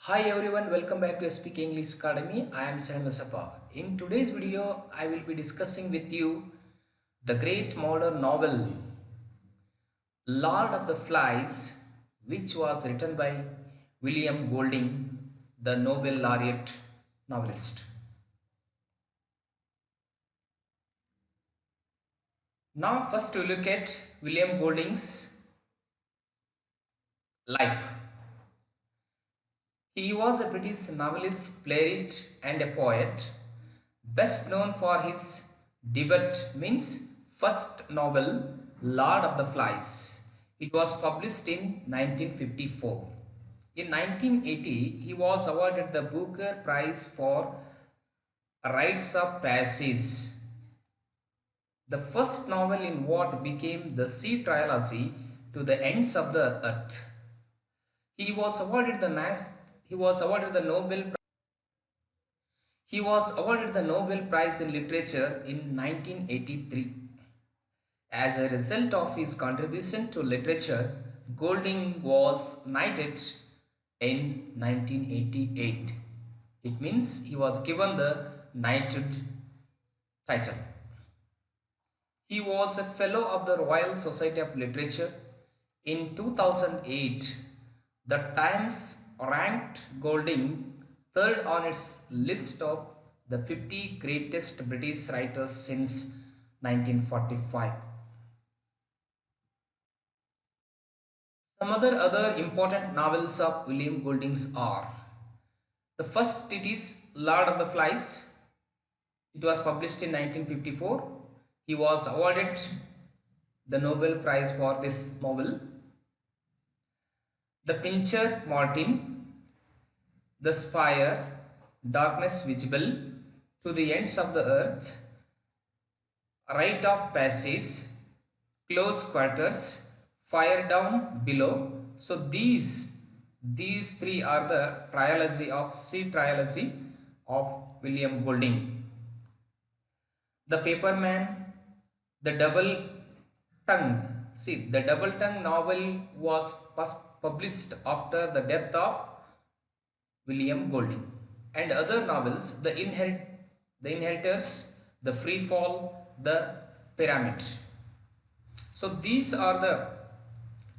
Hi everyone, welcome back to Speak English Academy. I am Sapa. In today's video, I will be discussing with you the great modern novel Lord of the Flies, which was written by William Golding, the Nobel laureate novelist. Now, first we look at William Golding's life. He was a British novelist, playwright, and a poet, best known for his debut means first novel, Lord of the Flies. It was published in 1954. In 1980, he was awarded the Booker Prize for Rites of Passage, the first novel in what became the Sea Trilogy, To the Ends of the Earth. He was awarded the he was awarded the Nobel He was awarded the Nobel Prize in Literature in 1983. As a result of his contribution to literature, Golding was knighted in 1988. It means he was given the knighthood title. He was a fellow of the Royal Society of Literature. In 2008, the Times ranked Golding third on its list of the 50 greatest British writers since 1945. Some other important novels of William Golding's are: the first it is Lord of the Flies. It was published in 1954. He was awarded the Nobel Prize for this novel. The Pincher Martin, The Spire, Darkness Visible, To the Ends of the Earth, Rite of Passage, Close Quarters, Fire Down Below. So these three are the sea trilogy of William Golding. The Paperman, the Double Tongue. See, the Double Tongue novel was published after the death of William Golding, and other novels, The Inheritors, The Free Fall, The Pyramid. So these are the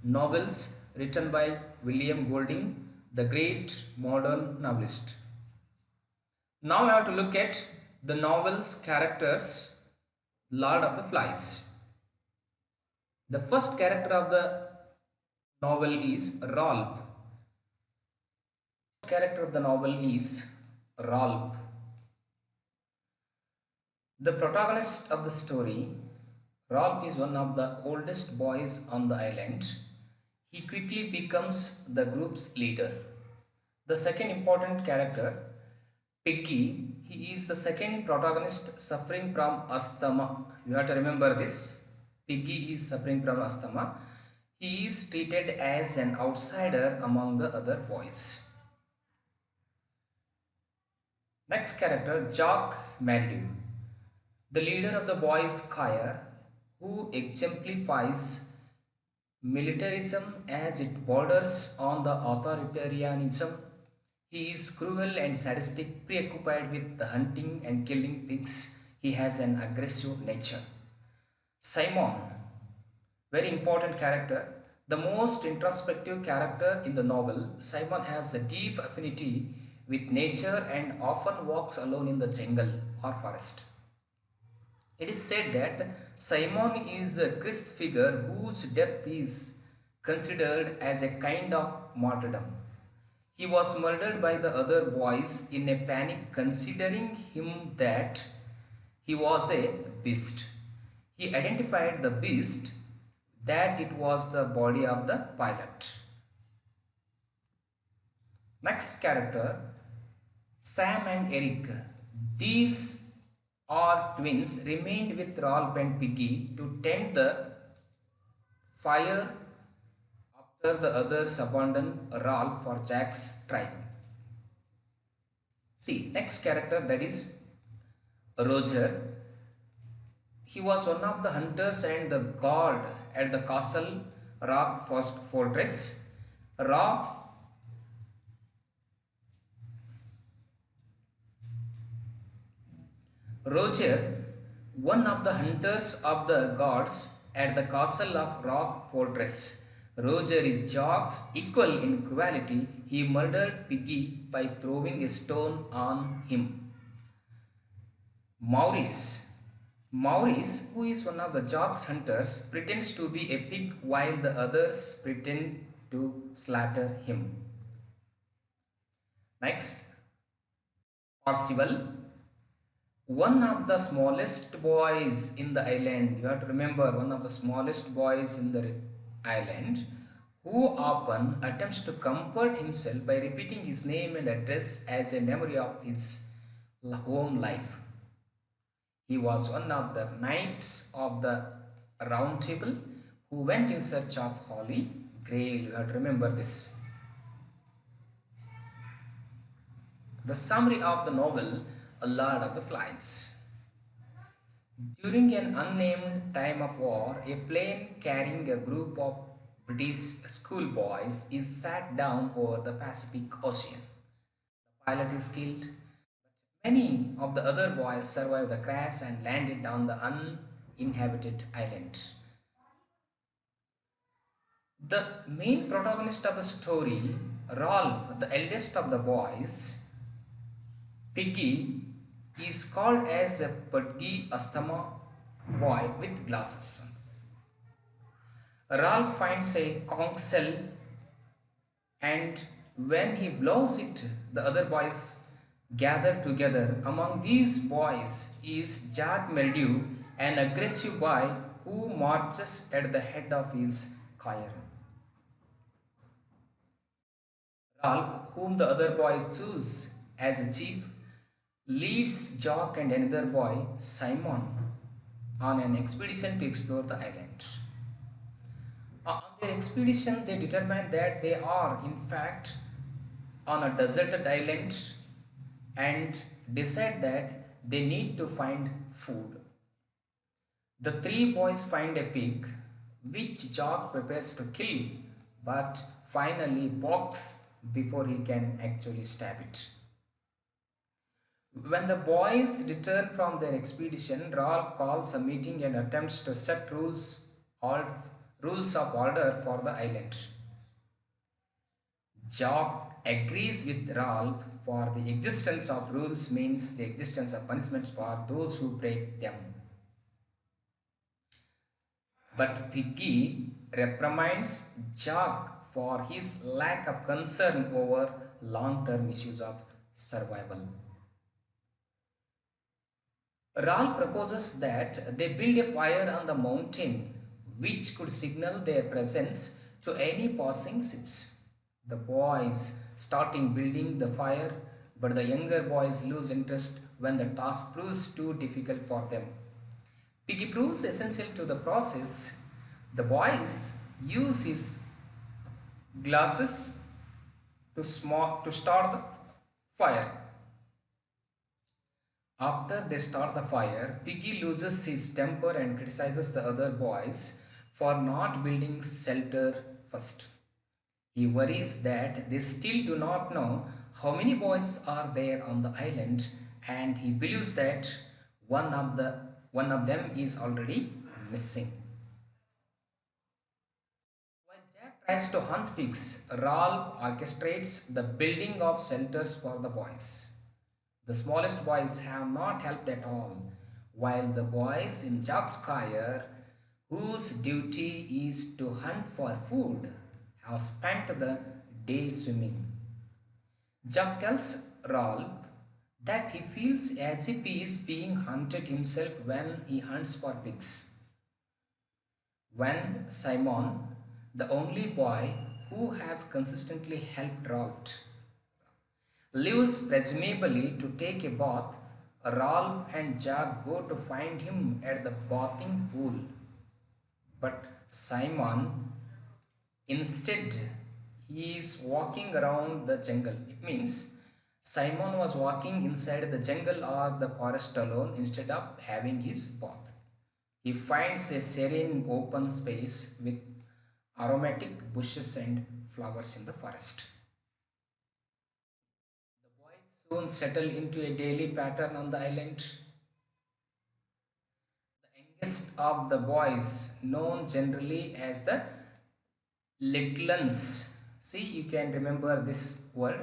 novels written by William Golding, the great modern novelist. Now I have to look at the novel's characters, Lord of the Flies. The first character of the novel is Rolf. The character of the novel is Rolf. The protagonist of the story, Rolf, is one of the oldest boys on the island. He quickly becomes the group's leader. The second important character, Piggy, he is the second protagonist suffering from asthma. You have to remember this. Piggy is suffering from asthma. He is treated as an outsider among the other boys. Next character, Jock Maldew, the leader of the boys' choir, who exemplifies militarism as it borders on the authoritarianism. He is cruel and sadistic, preoccupied with the hunting and killing pigs. He has an aggressive nature. Simon, very important character, the most introspective character in the novel. Simon has a deep affinity with nature and often walks alone in the jungle or forest. It is said that Simon is a Christ figure whose death is considered as a kind of martyrdom. He was murdered by the other boys in a panic, considering him that he was a beast. He identified the beast that it was the body of the pilot. Next character, Sam and Eric. These are twins, remained with Rolf and Piggy to tend the fire after the others abandoned Rolf for Jack's tribe. See, next character, that is Roger. He was one of the hunters and the guard at the castle Rock Fortress. Rock Roger, one of the hunters of the gods at the castle of Rock Fortress. Roger is Jock's equal in cruelty. He murdered Piggy by throwing a stone on him. Maurice. Maurice, who is one of the Jock's hunters, pretends to be a pig while the others pretend to slaughter him. Next, Percival, one of the smallest boys in the island. You have to remember, one of the smallest boys in the island, who often attempts to comfort himself by repeating his name and address as a memory of his home life. He was one of the knights of the Round Table who went in search of Holy Grail. You have to remember this. The summary of the novel, A Lord of the Flies. During an unnamed time of war, a plane carrying a group of British schoolboys is sat down over the Pacific Ocean. The pilot is killed. Many of the other boys survived the crash and landed on the uninhabited island. The main protagonist of the story, Rolf, the eldest of the boys, Piggy, is called as a pudgy asthma boy with glasses. Ralph finds a conch shell, and when he blows it, the other boys gather together. Among these boys is Jack Mildew, an aggressive boy who marches at the head of his choir. Ralph, whom the other boys choose as a chief, leads Jock and another boy, Simon, on an expedition to explore the island. On their expedition, they determine that they are, in fact, on a deserted island and decide that they need to find food. The three boys find a pig, which Jock prepares to kill, but finally balks before he can actually stab it. When the boys return from their expedition, Ralph calls a meeting and attempts to set rules of order for the island. Jock agrees with Ralph, for the existence of rules means the existence of punishments for those who break them. But Piggy reprimands Jock for his lack of concern over long-term issues of survival. Ralph proposes that they build a fire on the mountain which could signal their presence to any passing ships. The boys start in building the fire, but the younger boys lose interest when the task proves too difficult for them. Piggy proves essential to the process. The boys use his glasses to start the fire. After they start the fire, Piggy loses his temper and criticizes the other boys for not building shelter first. He worries that they still do not know how many boys are there on the island, and he believes that one of them is already missing. While Jack tries to hunt pigs, Ralph orchestrates the building of shelters for the boys. The smallest boys have not helped at all, while the boys in Jack's choir, whose duty is to hunt for food, have spent the day swimming. Jack tells Ralph that he feels as if he is being hunted himself when he hunts for pigs. When Simon, the only boy who has consistently helped Ralph, leaves presumably to take a bath, Ralph and Jack go to find him at the bathing pool. But Simon, instead, he is walking around the jungle. It means Simon was walking inside the jungle or the forest alone instead of having his bath. He finds a serene open space with aromatic bushes and flowers in the forest. The boys soon settle into a daily pattern on the island. youngest of the boys, known generally as the little uns. See, you can remember this word.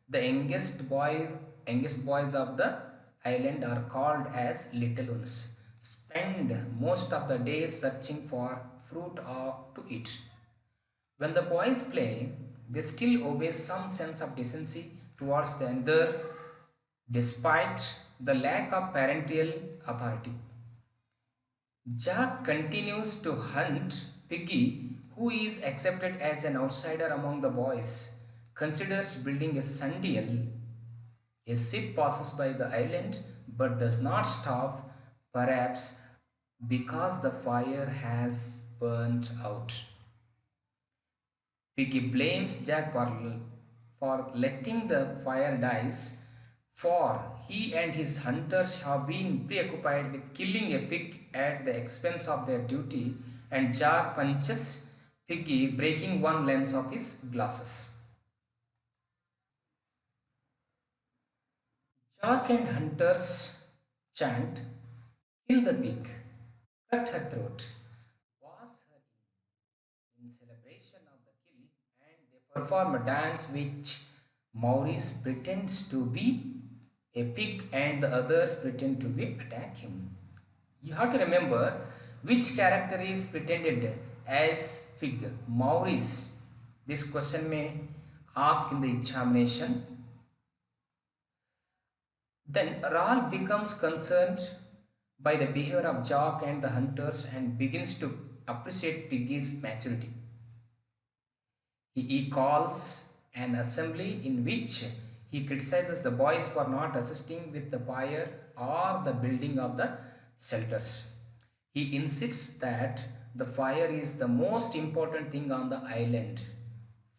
The youngest boys of the island are called as little uns. Spend most of the day searching for fruit or to eat. When the boys play, they still obey some sense of decency towards the elder despite the lack of parental authority. Jack continues to hunt Piggy, who is accepted as an outsider among the boys, considers building a sundial. A ship passes by the island but does not stop, perhaps because the fire has burnt out. Piggy blames Jack for letting the fire dies, for he and his hunters have been preoccupied with killing a pig at the expense of their duty, and Jack punches Piggy, breaking one lens of his glasses. Jack and hunters chant, "Kill the pig, cut her throat, was her in celebration of the kill, and they perform a dance which Maurice pretends to be a pig and the others pretend to be attack him. You have to remember which character is pretended as pig. Maurice. This question may ask in the examination. Then Ral becomes concerned by the behavior of Jock and the hunters and begins to appreciate Piggy's maturity. He calls an assembly in which he criticizes the boys for not assisting with the fire or the building of the shelters. He insists that the fire is the most important thing on the island,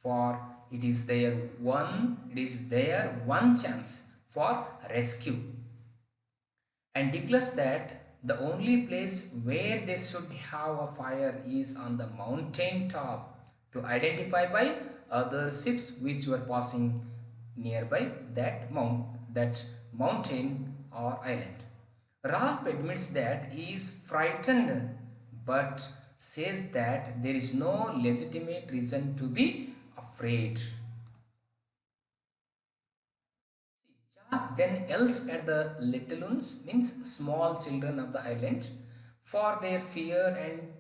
for it is their one chance for rescue, and declares that the only place where they should have a fire is on the mountain top to identify by other ships which were passing nearby that mountain or island. Ralph admits that he is frightened but says that there is no legitimate reason to be afraid. Jack then yells at the little ones, means small children of the island, for their fear and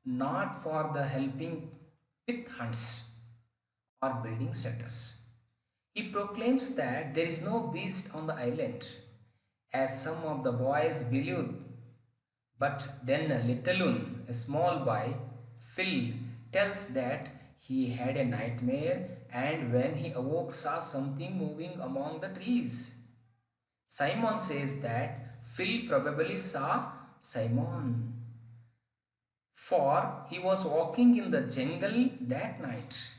not for the helping with hunts or building shelters. He proclaims that there is no beast on the island, as some of the boys believe. But then a little one, a small boy, Phil, tells that he had a nightmare and when he awoke saw something moving among the trees. Simon says that Phil probably saw Simon, for he was walking in the jungle that night.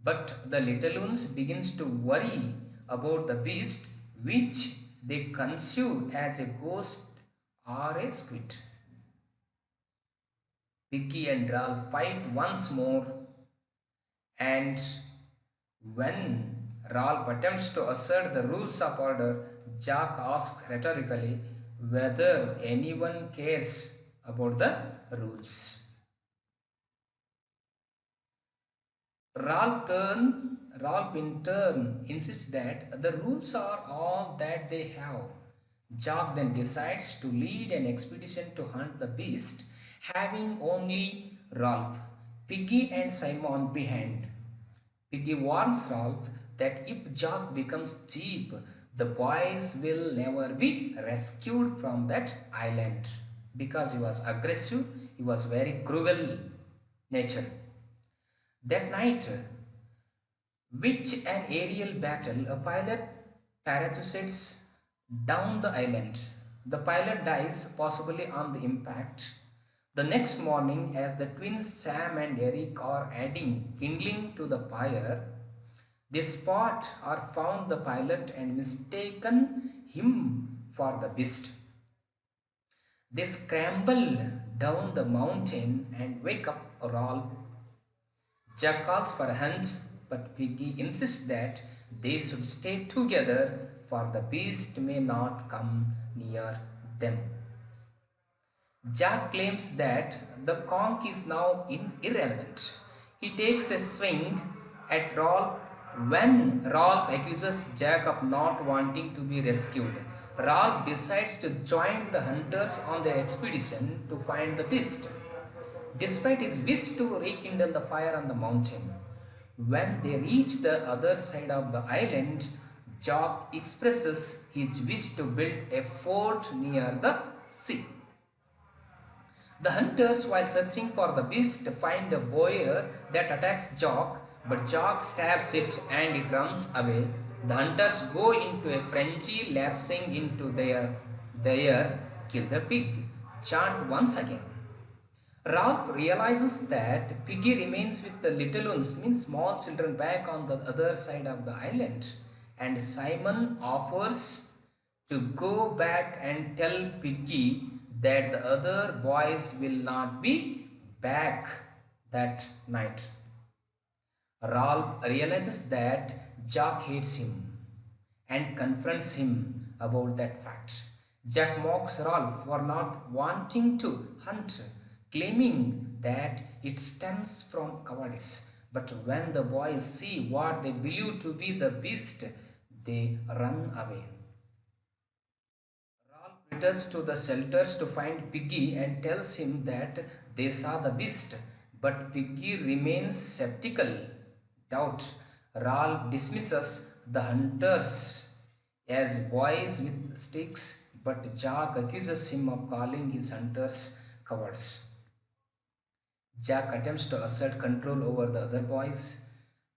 But the little ones begins to worry about the beast which they conceive as a ghost or a squid. Piggy and Ralph fight once more, and when Ralph attempts to assert the rules of order, Jack asks rhetorically whether anyone cares about the rules. Ralph in turn insists that the rules are all that they have. Jack then decides to lead an expedition to hunt the beast, having only Ralph, Piggy and Simon behind. Piggy warns Ralph that if Jack becomes cheap, the boys will never be rescued from that island because he was aggressive, he was very cruel nature. That night, which an aerial battle, a pilot parachutes down the island. The pilot dies, possibly on the impact. The next morning, as the twins Sam and Eric are adding kindling to the fire, they spot or found the pilot and mistaken him for the beast. They scramble down the mountain and wake up Ralph. Jack calls for a hunt, but Piggy insists that they should stay together for the beast may not come near them. Jack claims that the conch is now irrelevant. He takes a swing at Rolf when Rolf accuses Jack of not wanting to be rescued. Rolf decides to join the hunters on their expedition to find the beast, despite his wish to rekindle the fire on the mountain. When they reach the other side of the island, Jack expresses his wish to build a fort near the sea. The hunters, while searching for the beast, find a boar that attacks Jock, but Jock stabs it and it runs away. The hunters go into a frenzy, lapsing into their kill the pig chant once again. Ralph realizes that Piggy remains with the little ones, means small children, back on the other side of the island, and Simon offers to go back and tell Piggy that the other boys will not be back that night. Ralph realizes that Jack hates him and confronts him about that fact. Jack mocks Ralph for not wanting to hunt, claiming that it stems from cowardice. But when the boys see what they believe to be the beast, they run away. Ralph returns to the shelters to find Piggy and tells him that they saw the beast, but Piggy remains skeptical. Doubt. Ralph dismisses the hunters as boys with sticks, but Jack accuses him of calling his hunters cowards. Jack attempts to assert control over the other boys,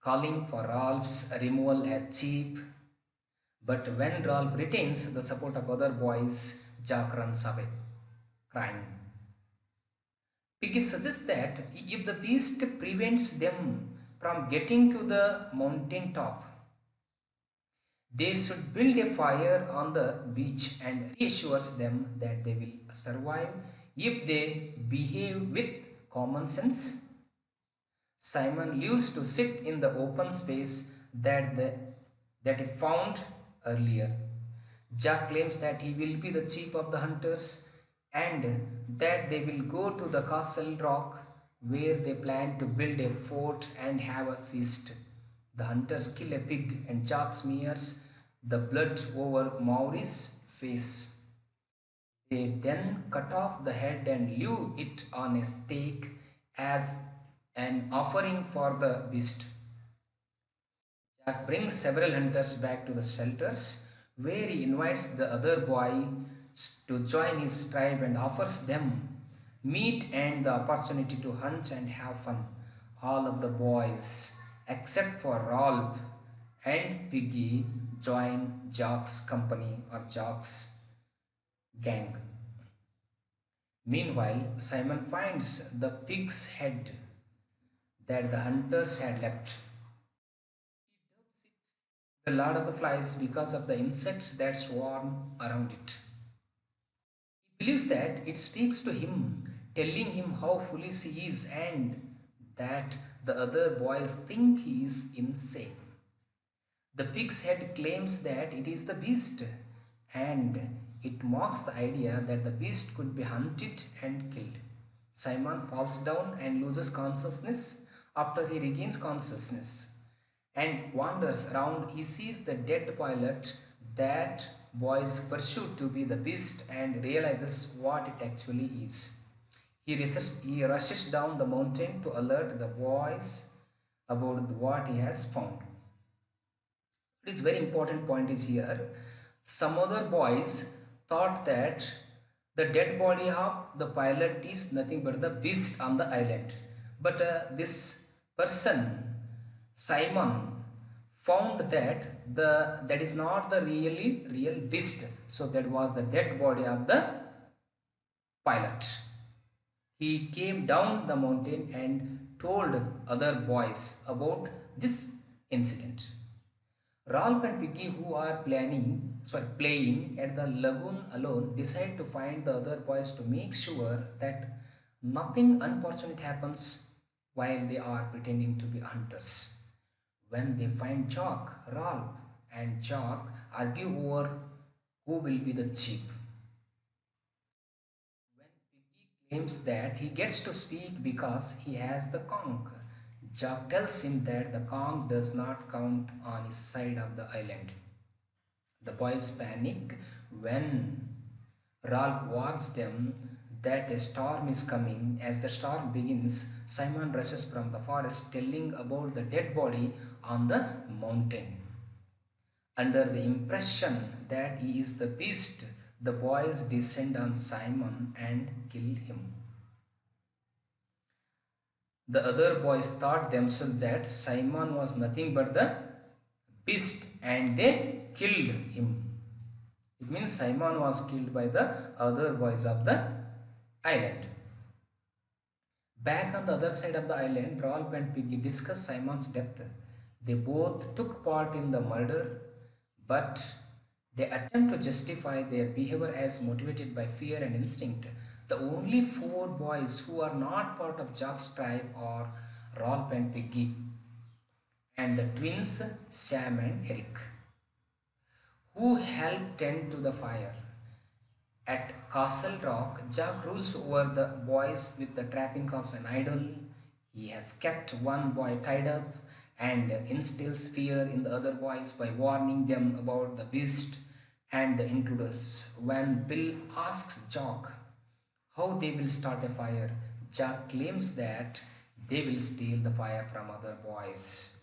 calling for Ralph's removal as cheap. But when Ralph retains the support of other boys, Jack runs away, crying. Piggy suggests that if the beast prevents them from getting to the mountain top, they should build a fire on the beach and reassures them that they will survive if they behave with common sense. Simon used to sit in the open space that he found earlier. Jack claims that he will be the chief of the hunters and that they will go to the castle rock where they plan to build a fort and have a feast. The hunters kill a pig and Jack smears the blood over Maurice's face. They then cut off the head and leave it on a stake as an offering for the beast. Jack brings several hunters back to the shelters where he invites the other boys to join his tribe and offers them meat and the opportunity to hunt and have fun. All of the boys, except for Rolf and Piggy, join Jack's company or Jack's gang. Meanwhile, Simon finds the pig's head that the hunters had left. The Lord of the Flies because of the insects that swarm around it. He believes that it speaks to him, telling him how foolish he is and that the other boys think he is insane. The pig's head claims that it is the beast, and it mocks the idea that the beast could be hunted and killed. Simon falls down and loses consciousness. After he regains consciousness and wanders around, he sees the dead pilot that boys pursued to be the beast and realizes what it actually is. He rushes down the mountain to alert the boys about what he has found. It's very important point is here. Some other boys thought that the dead body of the pilot is nothing but the beast on the island. But this person, Simon, found that that is not the really real beast. So that was the dead body of the pilot. He came down the mountain and told other boys about this incident. Ralph and Piggy, who are playing at the lagoon alone, decide to find the other boys to make sure that nothing unfortunate happens while they are pretending to be hunters. When they find Jock, Ralph and Jock argue over who will be the chief. When Piggy claims that he gets to speak because he has the conch. Jack tells him that the conch does not count on his side of the island. The boys panic when Ralph warns them that a storm is coming. As the storm begins, Simon rushes from the forest telling about the dead body on the mountain. Under the impression that he is the beast, the boys descend on Simon and kill him. The other boys thought themselves that Simon was nothing but the beast and they killed him. It means Simon was killed by the other boys of the island. Back on the other side of the island, Rolf and Piggy discuss Simon's death. They both took part in the murder, but they attempt to justify their behavior as motivated by fear and instinct. The only four boys who are not part of Jack's tribe are Rolf and Piggy, and the twins Sam and Eric, who help tend to the fire. At Castle Rock, Jack rules over the boys with the trapping of an idol. He has kept one boy tied up and instills fear in the other boys by warning them about the beast and the intruders. When Bill asks Jack how they will start a fire, Jack claims that they will steal the fire from other boys.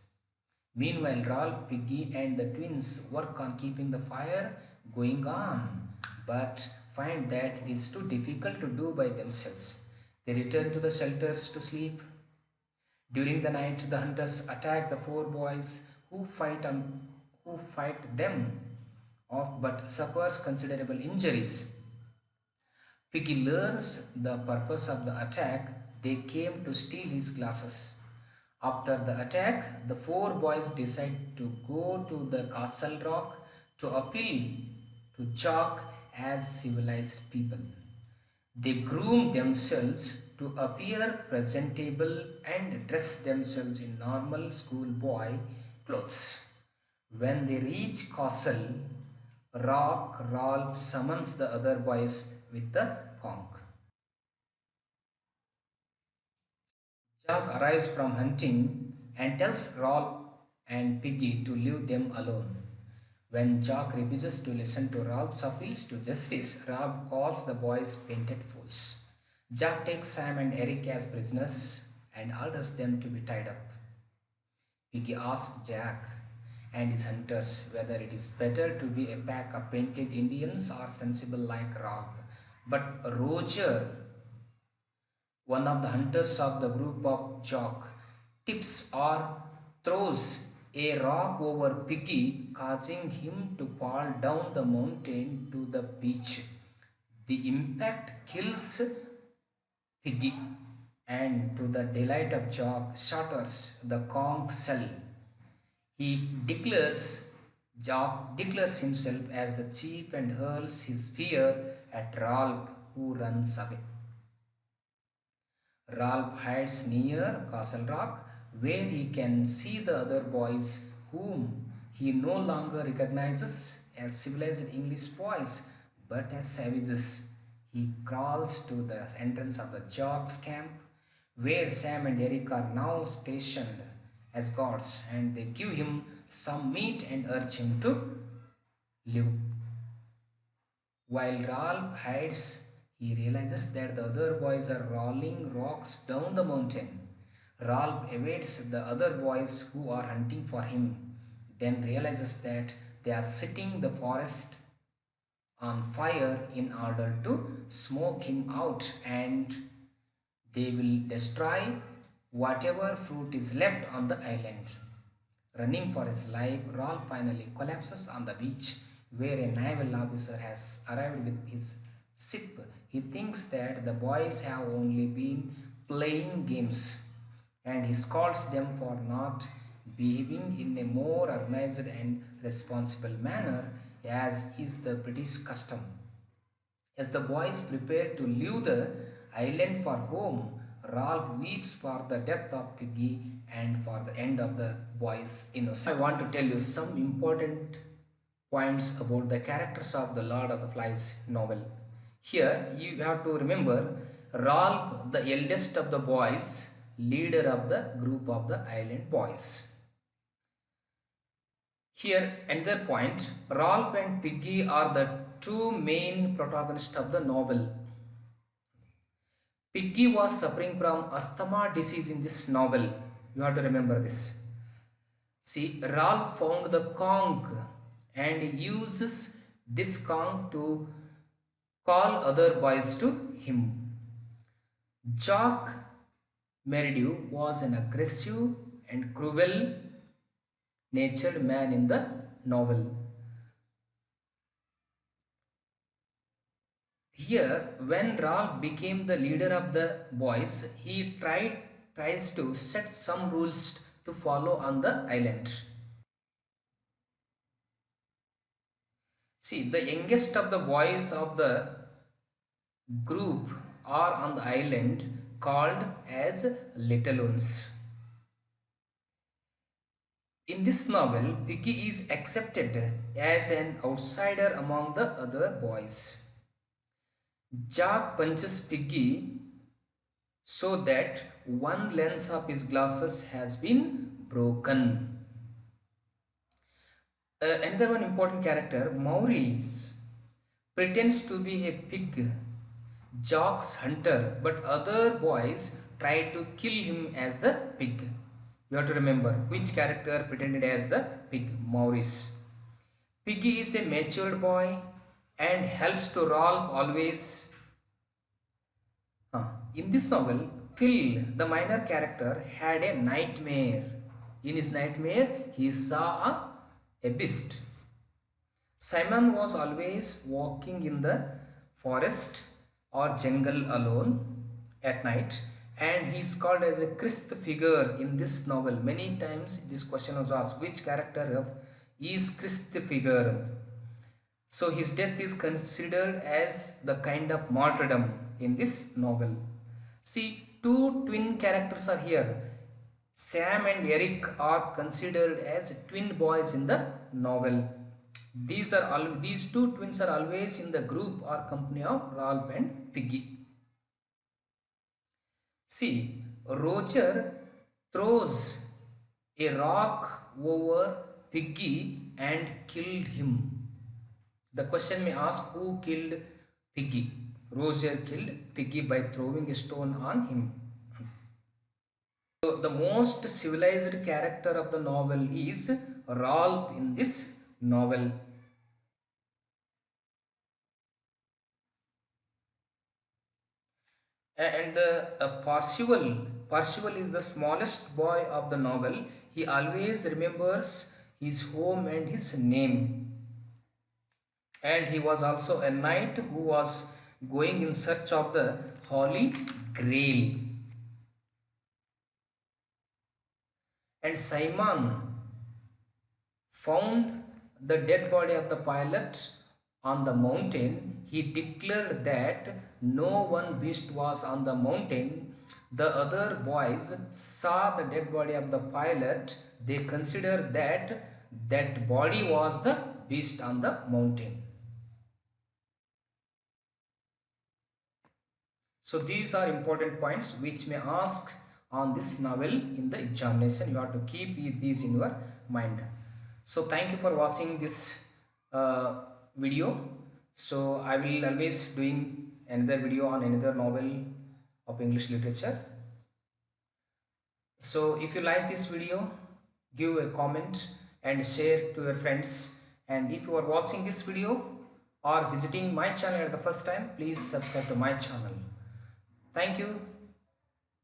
Meanwhile, Ralph, Piggy, and the twins work on keeping the fire going on, but find that it is too difficult to do by themselves. They return to the shelters to sleep. During the night, the hunters attack the four boys who fight them off but suffers considerable injuries. Piggy learns the purpose of the attack. They came to steal his glasses. After the attack, the four boys decide to go to the castle rock to appeal to Jack as civilized people. They groom themselves to appear presentable and dress themselves in normal schoolboy clothes. When they reach Castle Rock, Ralph summons the other boys with the conch. Jack arrives from hunting and tells Ralph and Piggy to leave them alone. When Jack refuses to listen to Ralph's appeals to justice, Ralph calls the boys painted fools. Jack takes Sam and Eric as prisoners and orders them to be tied up. Piggy asks Jack and his hunters whether it is better to be a pack of painted Indians or sensible like Ralph. But Roger, one of the hunters of the group of Jock, tips or throws a rock over Piggy, causing him to fall down the mountain to the beach. The impact kills Piggy, and to the delight of Jock, shatters the conch shell. He declares Jock declares himself as the chief and hurls his spear at Ralph, who runs away. Ralph hides near Castle Rock, where he can see the other boys whom he no longer recognizes as civilized English boys but as savages. He crawls to the entrance of the Jock's camp, where Sam and Eric are now stationed as guards, and they give him some meat and urge him to live. While Ralph hides, he realizes that the other boys are rolling rocks down the mountain. Ralph evades the other boys who are hunting for him, then realizes that they are setting the forest on fire in order to smoke him out, and they will destroy whatever fruit is left on the island. Running for his life, Rolf finally collapses on the beach where a naval officer has arrived with his ship. He thinks that the boys have only been playing games, and he scolds them for not behaving in a more organized and responsible manner as is the British custom. As the boys prepare to leave the island for home, Ralph weeps for the death of Piggy and for the end of the boys' innocence. I want to tell you some important points about the characters of the Lord of the Flies novel. Here you have to remember Ralph, the eldest of the boys, leader of the group of the island boys. Here, another point, Ralph and Piggy are the two main protagonists of the novel. Piggy was suffering from asthma disease in this novel. You have to remember this. See, Ralph found the conch and uses this conch to call other boys to him. Jock Meridew was an aggressive and cruel natured man in the novel. Here, when Ralph became the leader of the boys, he tries to set some rules to follow on the island. See, the youngest of the boys of the group are on the island called as little ones. In this novel, Piggy is accepted as an outsider among the other boys. Jack punches Piggy so that one lens of his glasses has been broken. Another one important character, Maurice, pretends to be a pig, Jock's hunter, but other boys try to kill him as the pig. You have to remember which character pretended as the pig, Maurice. Piggy is a matured boy and helps to Ralph always. In this novel, Phil, the minor character, had a nightmare. In his nightmare, he saw a beast. Simon was always walking in the forest or jungle alone at night, and he is called as a Christ figure in this novel. Many times this question was asked, which character is Christ figure? So his death is considered as the kind of martyrdom in this novel. See, two twin characters are here. Sam and Eric are considered as twin boys in the novel. These two twins are always in the group or company of Ralph and Piggy. See, Roger throws a rock over Piggy and killed him. The question may ask, who killed Piggy? Roger killed Piggy by throwing a stone on him. So the most civilized character of the novel is Ralph in this novel. And the Percival is the smallest boy of the novel. He always remembers his home and his name. And he was also a knight who was going in search of the Holy Grail. And Simon found the dead body of the pilot on the mountain. He declared that no one beast was on the mountain. The other boys saw the dead body of the pilot. They considered that that body was the beast on the mountain. So these are important points which may ask on this novel in the examination. You have to keep these in your mind. So thank you for watching this video. So I will always doing another video on another novel of English literature. So if you like this video, give a comment and share to your friends. And if you are watching this video or visiting my channel at the first time, please subscribe to my channel. Thank you.